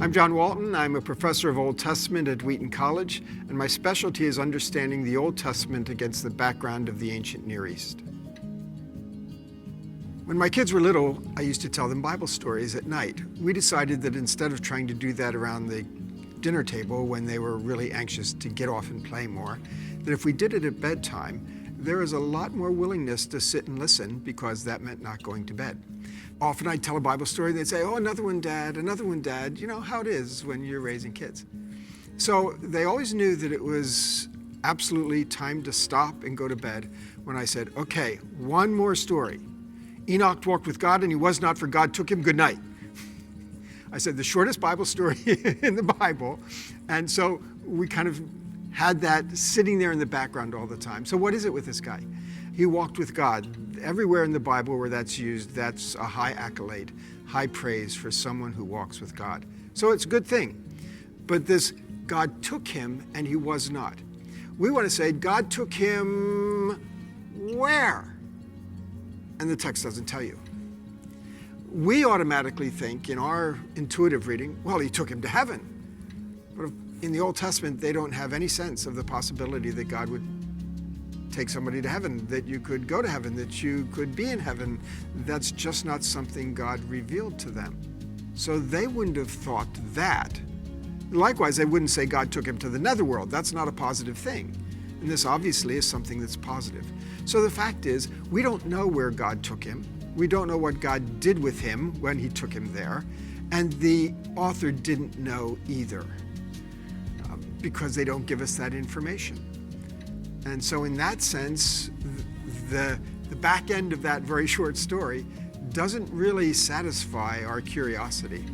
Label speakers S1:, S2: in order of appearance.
S1: I'm John Walton. I'm a professor of Old Testament at Wheaton College, and my specialty is understanding the Old Testament against the background of the ancient Near East. When my kids were little, I used to tell them Bible stories at night. We decided that instead of trying to do that around the dinner table when they were really anxious to get off and play more, that if we did it at bedtime, there was a lot more willingness to sit and listen because that meant not going to bed. Often I'd tell a Bible story, they'd say, "Oh, another one, Dad, another one, Dad." You know how it is when you're raising kids. So they always knew that it was absolutely time to stop and go to bed when I said, "Okay, one more story. Enoch walked with God and he was not, for God took him. Good night." I said the shortest Bible story in the Bible. And so we kind of had that sitting there in the background all the time. So what is it with this guy? He walked with God. Everywhere in the Bible where that's used, that's a high accolade, high praise for someone who walks with God. So it's a good thing. But this God took him and he was not. We want to say God took him where? And the text doesn't tell you. We automatically think in our intuitive reading, well, he took him to heaven. But in the Old Testament, they don't have any sense of the possibility that God would take somebody to heaven, that you could go to heaven, that you could be in heaven. That's just not something God revealed to them. So they wouldn't have thought that. Likewise, they wouldn't say God took him to the netherworld. That's not a positive thing. And this obviously is something that's positive. So the fact is, we don't know where God took him. We don't know what God did with him when he took him there. And the author didn't know either, because they don't give us that information. And so in that sense, the back end of that very short story doesn't really satisfy our curiosity.